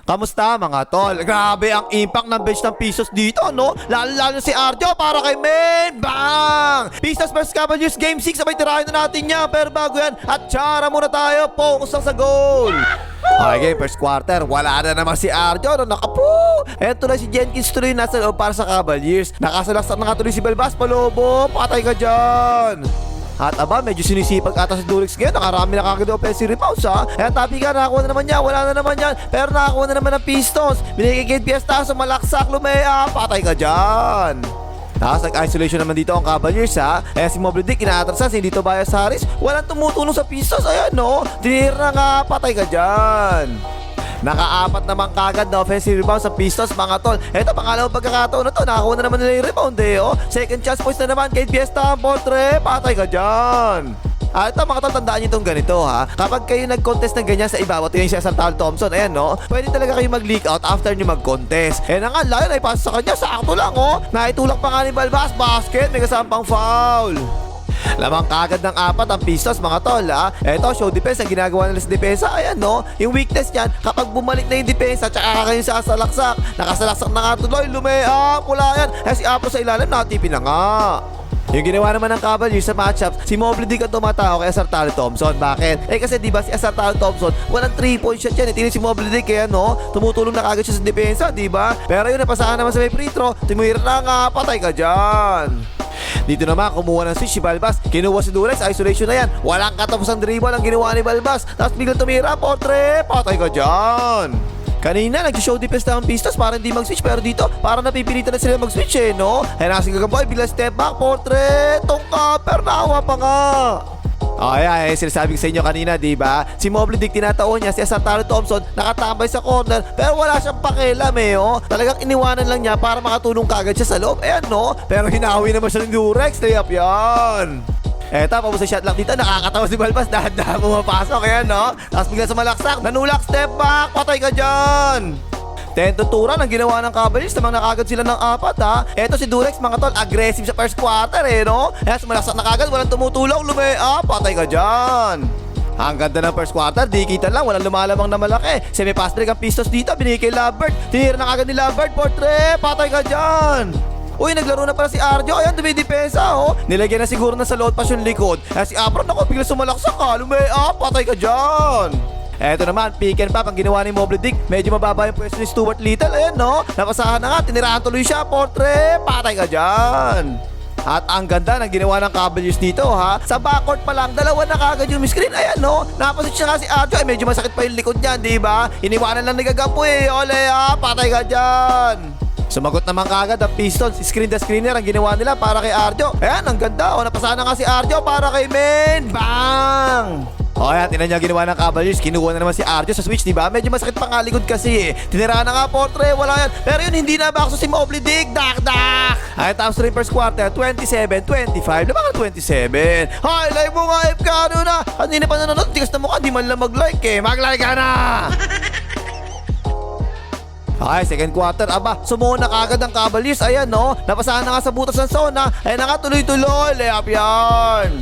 Kamusta mga tol? Grabe ang impact ng bench ng Pisos dito, no? Lalo si Arjo para kay Men. Bang! Pisos vs Cavaliers Game 6. Sabay tirahin na natin yan. Pero bago yan, at tsara muna tayo. Focus lang sa goal. Okay, first quarter. Wala na naman si Arjo. No? Nakapu! Eto na si Jenkins tuloy nasa loob para sa Cavaliers. Nakasalaksak na nga tuloy si Balbas. Palobo. Patay ka dyan. At aba, medyo sinisipag ata si Durex ngayon. Nakarami na kagad offensive rebounds ha. Ayan, tapi ka, nakakuha na naman niya. Wala na naman yan. Pero nakakuha na naman ng Pistons. Binigay kay Fiesta. Sumalaksak, lumea. Patay ka dyan. Tapos nag-isolation naman dito ang Cavaliers ha. Ayan si Mobley Dick, inaatrasan. Si dito Tobias Harris. Walang tumutulong sa Pistons. Ayan no. Tinira na nga. Patay ka dyan. Nakaapat naman kagad na offensive rebound sa Pistons mga tol. Ito pangalawang pagkakataon na to. Nakakuha na naman nila yung rebound eh oh. Second chance points na naman kay Fiesta ang Potre. Patay ka dyan. Ito mga tol, tandaan nyo itong ganito ha. Kapag kayo nag-contest ng ganyan sa iba, ito yung si Asartal Thompson, ayan no, pwede talaga kayo mag-leak out after nyo mag-contest. Eh na nga, layo na ipasa sa kanya. Sakto lang oh. Naitulak pa nga ni Balbas. Basket, may kasampang foul. Lamang kagad ng apat ang Pistons mga tol ha. Eto, show defense ang ginagawa nila sa depensa. Ayan no, yung weakness niyan, kapag bumalik na yung depensa, tsaka kayo sa salaksak. Nakasalaksak na nga tuloy, lumea, pula yan. Si Apro sa ilalim, natipin na nga. Yung ginawa naman ng Cavaliers sa matchup, si Mobley Dick ang tumatao kay Asartal Thompson. Bakit? Eh kasi diba si Asartal Thompson, walang 3-point shot yan. Tingnan si Mobley Dick kaya no, tumutulong na kagad siya sa depensa, diba? Pero yun, napasahan naman sa may free throw, timuhir na nga, patay ka dyan. Dito naman, kumuha ng switch si Balbas. Kinuha si Durex, isolation na yan. Walang katapos ang dribble ang ginawa ni Balbas. Tapos biglang tumira, Potre, patay ka dyan. Kanina, nag-show defense na ang Pistons para hindi mag-switch. Pero dito, para napipilitan na sila mag-switch eh, no? Ay nasa Gagamboy, biglang step back, Potre, tongka, pero nakawa pa nga. Ay, sinasabi ko sa inyo kanina, diba? Si Mobley Dick tinataon niya, si Asartal Thompson nakatambay sa corner, pero wala siyang pakialam eh, oh. Talagang iniwanan lang niya para makatulong kagad siya sa loob. Ayan, no? Pero hinawi naman siya ng Durex, layup yan. Eto, pabusa shot lang dito, nakakatawa si Balbas, dahan-dahan pumapasok, ayan, no? Tapos bigla sa malaksak, nanulak, step back, patay ka dyan. 10 tuturan ang ginawa ng Cavaliers, namang nakagad sila ng apat ha. Eto si Durex mga tol, aggressive sa first quarter eh no. Ayan, sumalaksak na kagad, walang tumutulong, lumea, patay ka dyan. Ang ganda ng first quarter, di kita lang, walang lumalamang na malaki. Semi-pass break ang Pistons dito, binigay kay Lambert. Tinira na kagad ni Lambert, Potre, patay ka dyan. Uy, naglaro na pala si Arjo. Ayan, dumidepensa oh. Nilagyan na siguro na sa load pass yung likod. Ayan si Apron, ako, bigla sumalaksak ka, lumea, patay ka dyan. Eto naman, pick and pop ang ginawa ni Mobley Dick. Medyo mababa yung pwesto ni Stuart Little. Ayan no, napasahan na nga, tinirahan tuloy siya, Potre, patay ka dyan. At ang ganda ng ginawa ng Cavaliers dito ha. Sa backcourt pa lang, dalawa na kagad yung screen. Ayan no, napasit siya nga si Arjo. Ay medyo masakit pa yung likod niyan, diba? Iniwanan lang ni Gagampo eh. Ole ha, patay ka dyan. Sumagot naman kagad ang Pistons. Screen the screener ang ginawa nila para kay Arjo. Ayan, ang ganda. O, napasahan na nga si Arjo para kay Men. Bang! O yan, tinan niya ginawa ng Cavaliers. Kinuha na naman si Arjo sa switch, diba? Medyo masakit pa nga likod kasi eh. Tinira na nga Potre, wala yan. Pero yun, hindi na bakso si Mobley Dick. Dak! Ay, tapos first quarter, 27-25. Naman 27. Hay, like mo nga, Efkano na. Hindi na pa nanonood, tigas na mukha, di man lang mag-like eh. Mag-like ka na! Okay, second quarter, aba, sumuha na kagad ang Cavaliers. Ayan no, napasahan na nga sa butas ng zona. Ayan na nga, tuloy-tuloy, layup yan.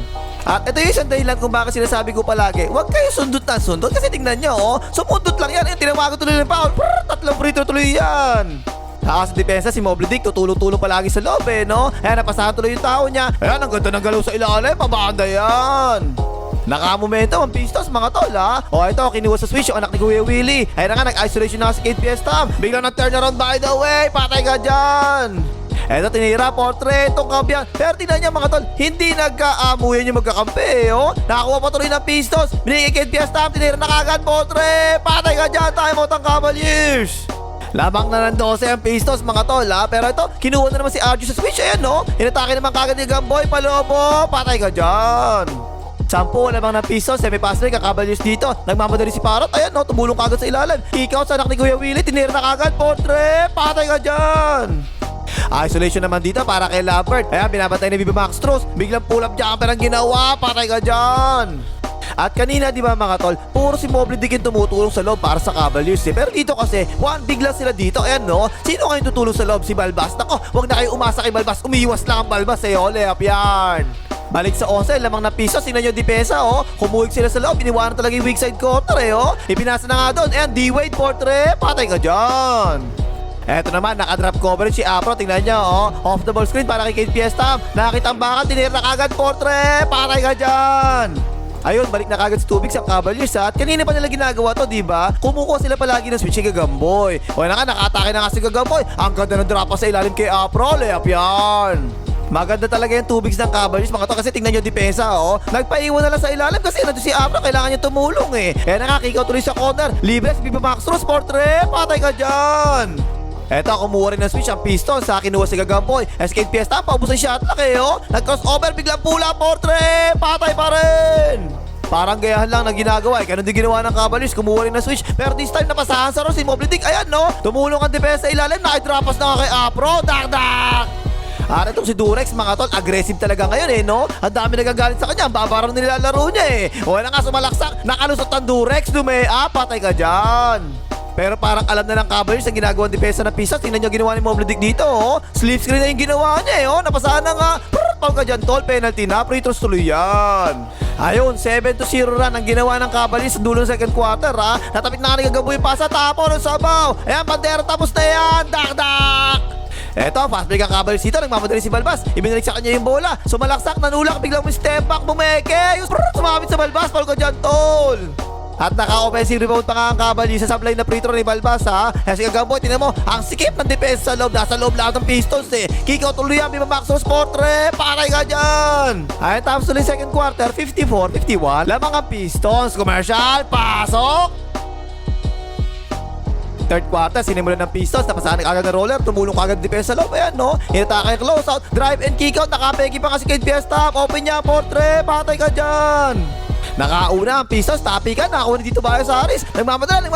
At ito yung isang dahilan kung bakit sinasabi ko palagi, huwag kayo sundot na sundot. Kasi tingnan nyo, oh, sumundot lang yan. Tinawagan tuloy ng foul. Tatlong free throw tuloy yan. Sa depensa, si Mobley Dick tutulong-tulong palagi sa loob eh, no? Ayan, napasahan tuloy yung tao niya. Ayan, ang ganda ng galaw sa ilalim. Pabanda yan. Nakamomentum ang Pistons mga tol ha. O ito, kinuha sa switch yung anak ni Kuya Willie. Ayan na nga, nag-isolation na si Kate Fiesta. Biglang nag-turnaround by the way. Patay ka dyan. Eto, tinira, Potre, itong kampiyan. Pero tingnan niya mga tol, hindi nagkaamuyan yung magkakampi oh. Nakakuha pa tuloy ng Pistons. Binigay kay Kate Fiesta, tinira na kagad, Potre. Patay ka dyan, time out ang Cavaliers. Lamang na ng 12 ang Pistons mga tol ha. Pero ito, kinuha na naman si Arjo sa switch. Ayan no, inatake naman kagad ni Gamboy, Palobo. Patay ka dyan. 10 lamang ng Pistons, semi-pass break ang Cavaliers dito. Nagmamadali si Parrot, ayan no, tumulong kagad sa ilalim. Kick-out sa anak ni Kuya Willie, tinira na kagad, Potre, patay ka dyan. Isolation naman dito para kay Lambert. Ayan, binabantay ni Viva Max Strus. Biglang pull-up jumper ang ginawa, patay ka dyan. At kanina, di ba mga tol, puro si Mobley Dick yung tumutulong sa loob para sa Cavaliers eh. Pero dito kasi, one big lang sila dito. Ayan no, sino kayong tutulong sa loob? Si Balbas. Nako, wag na kayo umasa kay Balbas. Umiwas lang ang Balbas eh. Ole, up yan. Balik sa 11, lamang na piso. Tingnan nyo depensa, oh. Kumuhig sila sa loob. Iniwanan talaga yung weak side quarter, eh, oh. Ipinasa na nga doon. And D-Wade, Portre. Patay ka dyan. Eto naman, naka-drop coverage si Afro. Tingnan nyo, oh. Off the ball screen para kay Kate Fiesta. Nakakita ang baka, tinira na kagad, Portre. Patay ka dyan. Ayun, balik na kagad sa tubig sa Cavaliers at kanina pa nila ginagawa to, diba? Kumukuha sila palagi ng switch kay Gagamboy. O na nga, nakatake na nga si Gagamboy. Ang ganda ng drop sa ilalim kay Afro. Layup yan. Maganda talaga yung tubig ng Cavaliers mga to kasi tingnan nyo depensa, oh. Nagpaiwan na lang sa ilalim kasi nandun si Afro, kailangan niya tumulong eh. Kaya na nga, kick out tuloy sa corner. Libre si Biba Max Rose, Portre. Patay ka dyan. Eto, kumuha rin ng switch ang Pistons sa kinuha si Gagamboy. Escape Fiesta, paubos ang shot lock eh, oh. Nag-crossover, biglang pula, Portre. Patay pa rin. Parang gayahan lang na ginagawa eh. Ganun din ginawa ng Cavaliers, kumuha rin ng switch. Pero this time, napasahan sa Rose, si Mobley Dick. Ayan, no. Tumulong ang depensa sa ilalim, nakidropas na nga kay Afro. Dak-dak. At itong si Durex, mga tol, aggressive talaga ngayon eh, no? Ang dami nagagalit sa kanya, ang babarang nilalaro niya eh. O na nga, sumalaksak, nakalusot ang Durex, patay ka dyan. Pero parang alam na ng Cavaliers ang ginagawa ng depensa ng Pistons. Tingnan nyo ginawa ni Mobley Dick dito, oh. Sleep screen na yung ginawa niya, eh, oh. Napasahan na nga. Pag ka dyan, tol, penalty na. Free throws tuloy yan. Ayun, 7-0 run ang ginawa ng Cavaliers sa dulo ng second quarter, ha. Natapit na nga nagagaboy pa sa tapo ng sabaw. Ayan, bandera, tapos na yan. Dak-dak. Eto, fast break ang Cavaliers dito. Nagmamadali si Balbas. Ibinalik sa kanya yung bola. Sumalaksak, nanulak, biglang may step back, bumeke. Yung sumamit sa Balbas. Pal ka dyan, tol. At naka-offensive rebound pa nga ang Cavaliers sa sablay na free throw ni Balbas, ha. Kaya si Gagamboy, tingnan mo, ang sikip ng depensa sa loob. Nasa loob lahat ng Pistons, eh. Kick out tuloy yan, Biba Max Rose, Portre. Patay ka dyan. Ayun, tapos tuloy second quarter, 54-51. Lamang ang Pistons. Commercial, pasok. Third quarter, sinimulan ng Pistons. Napasahan agad ng roller. Tumulong agad ng depensa sa loob. Ayan, no. Inatake yung close out. Drive and kick out. Nakapegi pa kasi kay Fiesta. Open niya, Portre. Patay ka dyan. Nakauna ang Pistons, tapi ka, nakauna dito ba sa Harris. Nagmamadali.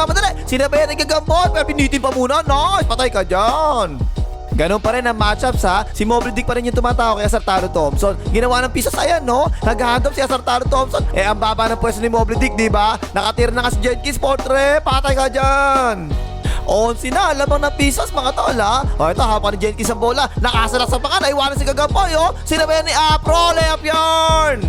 Sinabayan ng Gagamboy, pero pinitin pa muna. Nice, patay ka dyan. Ganun pa rin ang matchups, ha. Si Mobley Dick pa rin yung tumatao kay Asartaro Thompson. Ginawa ng Pistons, ayan, no. Nag-hand up si Asartaro Thompson. ang baba ng pwesto ni Mobley Dick, diba? Nakatira na nga si Jenkins, Portre. Patay ka dyan. 11 na, lamang ng Pistons, mga tol, ha. O, ito, hapa ni Jenkins ang bola. Nakasalak sa panga, naiwanan si Gagamboy, oh. Sinabayan ni Afro, layup yarn.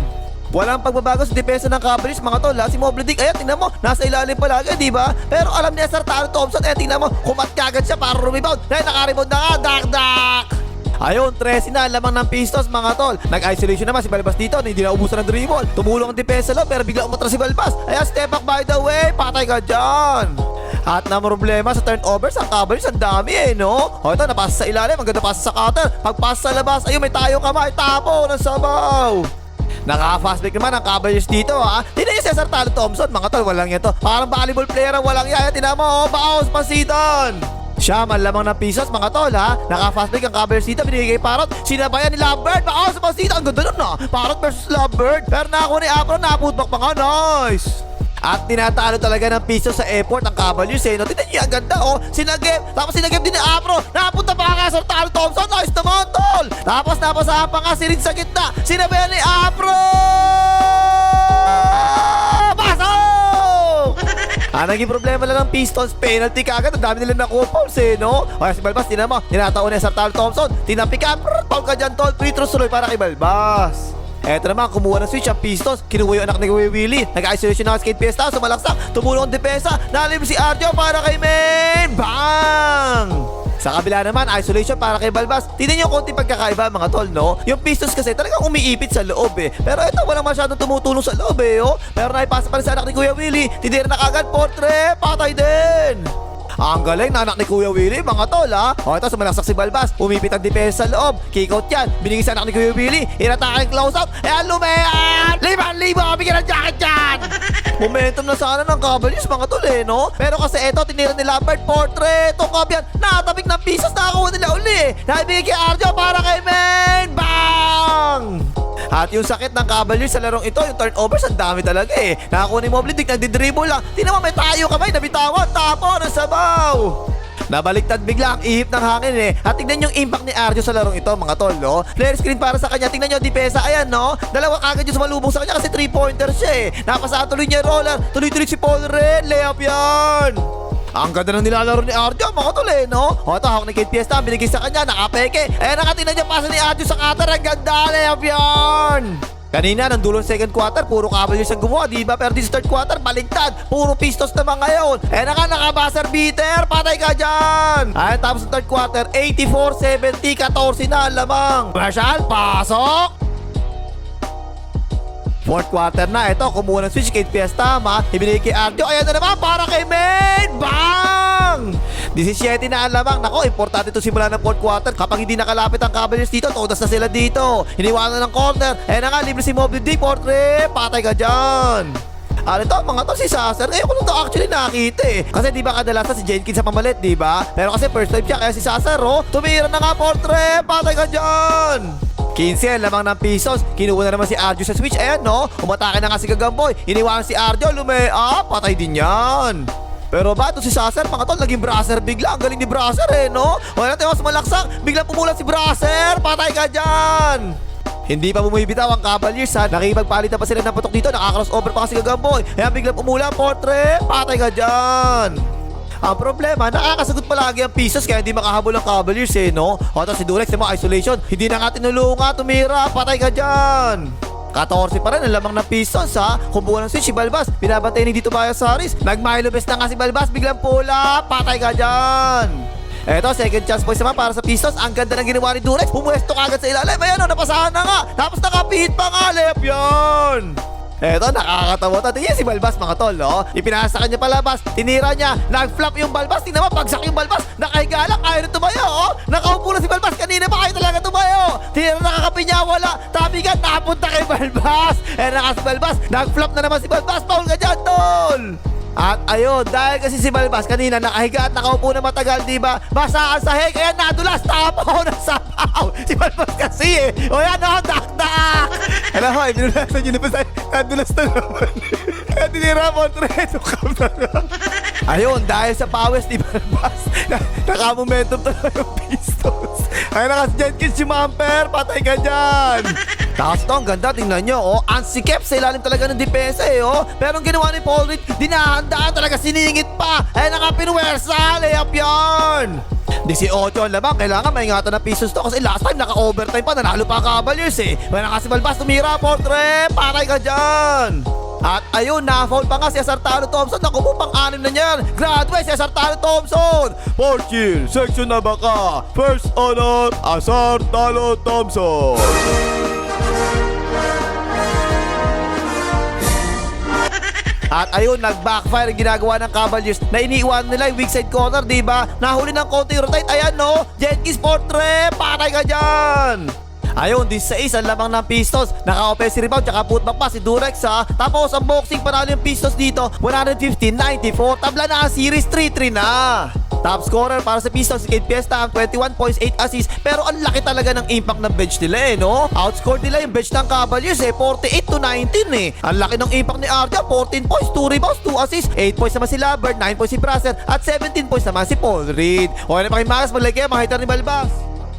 Walang pagbabago sa depensa ng Cavaliers, mga tol, ha. Si Mobley Dick, ayan, tingnan mo, nasa ilalim palagi, di ba? Pero alam niya Asartaro Thompson, tingnan mo, kumat kagad siya para rebound. Naka-rebound na nga, dak-dak. Ayun, 13 na, lamang ng Pistons, mga tol. Nag-isolation naman si Balbas dito, hindi na ubusan ng dribble. Tumulong ang depensa lang, pero bigla umatras si Balbas. Ayan, step back by the way, patay ka dyan. At na problema sa turnovers, ang Cavaliers ang dami eh, no? O ito, napasa sa ilalim, ang ganda pasa sa cutter. Pagpasa sa labas, ayun, may tayong kamay, tapo ng sabaw. Naka-fast break naman ang Cavaliers dito, ha. Tingnan niyo si Asartaro Thompson, mga tol, walang yan to. Parang volleyball player ang walang yan. Tingnan mo, baos, pasiton. Siya, malamang ng Pistons, mga tol, ha. Naka-fast break ang Cavaliers dito, binigay kay Parrot. Sinabayan ni Lambert, baos, pasiton. Ang ganda nun, ha. Parrot versus Lambert. Pero nakakuha ni Afro, naputbak pa nga, nice. At tinatalo talaga ng Pistons sa effort ang Cavaliers, eh, no? Tingnan niyo, ang ganda, oh. Sinagip, tapos sinagip din ni Afro. Napunta pa nga sa Asartaro Thompson, nice naman, tol. Tapos napasahan pa nga si Reed sa gitna. Sinabayan ni Afro. Pasok! Naging problema lang ng Pistons, penalty kagad. Ang dami nila nakuha fouls, eh, no? O, si Balbas, tinan mo, tinataon ni Asartaro Thompson. Tinapik ka, foul ka dyan, tol. Free throw tuloy para kay Balbas. Eto naman, kumuha ng switch ang Pistons. Kinuha yung anak ni Willie. Nag-isolation na Skate Fiesta, sumalaksak. Tumulong ang depensa. Nalim si Arjo para kay Main. Bang! Sa kabila naman, isolation para kay Balbas. Tignan niyo konti pagkakaiba, mga tol, no? Yung Pistons kasi talagang umiipit sa loob, eh. Pero ito, walang masyadong tumutulong sa loob, eh, oh. Pero naipasa pa rin sa anak ni Kuya Willie. Tidira na kagad, Portre. Patay din. Ang galing na anak ni Kuya Willie, mga tol, ha. O, ito, sumalaksak si Balbas. Umipit ang depensa sa loob. Kick out yan. Binigay sa anak ni Kuya Willie. Inatake ang close out. Ayan, lumayan. 5,000. Bigyan ng jacket yan. Momentum na sana ng Cavaliers, mga tol, eh, no? Pero kasi ito, tinira ni Lambert, Portre. Itong kabyan, natabik ng Pistons. Nakakuha nila uli. Naibigay kay Arjo para kay Main. Bang! At yung sakit ng Cavaliers sa larong ito, yung turnovers, ang dami talaga, eh. Nakakuha ni Mobley Dick, nagdi-dribble lang. Tingnan mo, may tayo kamay, nabitawan, tapo, ng sabaw. Nabaliktad bigla ang ihip ng hangin, eh. At tignan yung impact ni Arjo sa larong ito, mga tol, no? Flare screen para sa kanya. Tignan nyo, depensa, ayan, no? Dalawa kagad yung sumalubong sa kanya kasi 3-pointer siya, eh. Napasaan tuloy niya roller. Tuloy-tuloy si Paul Red. Layup yan. Ang ganda ng nilalaro ni Arjo, mga tol, eh, no? O, ito, hawak ni Kate Fiesta, binigay sa kanya, nakapeke. Ayan, nakatingnan niya pasa ni Arjo sa cutter. Ang ganda, layup yan. Kanina, nang dulong second quarter, puro Cavaliers ang gumawa, diba? Pero this third quarter, baligtad. Puro Pistons naman ngayon. Eh na nga, naka-buzzer beater. Patay ka dyan. Ay, tapos ng third quarter, 84-70, 14 na lamang. Marshall, pasok. Fourth quarter na, ito, kumuha ng switch kay PS tama. Ibinigay kay Ardio. Ayan na naman, para kay Main. Bang! 17 na ang lamang. Nako, importante ito simula ng fourth quarter. Kapag hindi nakalapit ang Cavaliers dito, todas na sila dito. Hiniwanan ng corner. Ayan na nga, libre si Mobley D. Fourth trip. Patay ka dyan. Ano to, mga to si Sasser. Ngayon ko lang to actually nakita eh. Kasi di ba kadalasan si Jenkins sa pamalit, di ba? Pero kasi first time siya, kaya si Sasser, oh, tumira na nga fourth trip. Patay ka dyan. 15 ang lamang ng Pistons. Kinuha na naman si Arjo sa switch. Ayan, no? Umatake na nga si Gagamboy. Iniwanan si Arjo. Patay din yan. Pero ba ito si Sasser, mga tol, naging Brasser bigla. Ang galing ni Brasser eh, no? Wala natin mas malaksak. Biglang pumulat si Brasser. Patay ka dyan. Hindi pa bumibitaw ang Cavaliers ha. Nakipagpalitan pa sila ng patok dito. Nakaka-crossover pa kasi Gagamboy. Ayan, biglang pumula. Portre. Patay ka dyan. Ang problema, nakakasagot palagi ang Pistons kaya hindi makahabol ang Cavaliers eh, no? O ito si Durex, mga isolation. Hindi na nga tinulungan, tumira, patay ka dyan. 14 pa rin ang lamang ng Pistons ha. Kumuha ng switch si Balbas, binabantay ni dito Bayo Saris. Nag-Milo Best na nga si Balbas, biglang pula, patay ka dyan. Eto, second chance points naman para sa Pistons. Ang ganda ng ginawa ni Durex, pumuesto kagad sa ilalim. Ayan o, napasahan na nga. Tapos nakapihit pa nga, layup yun. Eto, nakakatawa. Tingnan si Balbas, mga tol, no? Ipinasa kanya palabas, tinira niya, nag-flop yung Balbas, tingnan mo, pagsak yung Balbas, nakahiga lang, ayaw na tumayo, oh! Nakaupo na si Balbas, kanina pa kayo talaga tumayo! Tinira, nakakapi niya, wala, tabigan, napunta kay Balbas! Naka si Balbas, nag-flop na naman si Balbas, foul ka dyan, tol! At ayun, dahil kasi si Balbas kanina nakahiga at nakaupo na matagal, diba? Basa ang sahig, kaya nadulas, tapaw na sapaw. Si Balbas kasi eh. O yan, no, dakdak. Alam mo, binulasan nyo na ba sa'yo? Nadulas na naman. Kaya tinira mo, treto ka na. Ayun, dahil sa pawis ni Balbas, nakamomentum talaga yung Pistons. Ay nakas Jenkins si Mamper, patay ka dyan. Tapos to, ang ganda, tingnan nyo, oh. Ang sikep sa ilalim talaga ng depensa eh, oh. Pero ang ginawa ni Paul Reed, dinahandaan talaga, siningit pa. Ay naka pinuwersa, layup yun. 18 ang lamang, kailangan maingatan ng Pistons to kasi last time naka-overtime pa, nanalo pa ang Cavaliers eh. May naka si Balbas, tumira, portre, patay ka dyan. At ayun, na-foul pa nga si Asartano Thompson. Naku po, pang-anim na niyan. Graduate si Asartano Thompson. 4th year, section na baka. First honor, Asartano Thompson. At ayun, nag-backfire ang ginagawa ng Cavaliers na iniiwan nila yung weak side corner, diba? Nahuli ng konti rotate. Ayan, no? Jenkins portre, patay ka dyan. Ayun, 16 ang lamang ng Pistons. Naka-offensive rebound, tsaka putback pa si Durex ha. Tapos ang boxing, panalo yung Pistons dito, 115-94. Tabla na ang series, 3-3 na. Top scorer para sa Pistons si Kate Fiesta, ang 21 points, 8 assists. Pero ang laki talaga ng impact ng bench nila eh, no? Outscored nila yung bench ng Cavaliers eh, 48-19 eh. Ang laki ng impact ni Arja, 14 points, 2 rebounds, 2 assists. 8 points naman si Lambert, 9 points si Brasser, at 17 points naman si Paul Reed. Okay na pakimagas, maglagay, makita ni Balbas.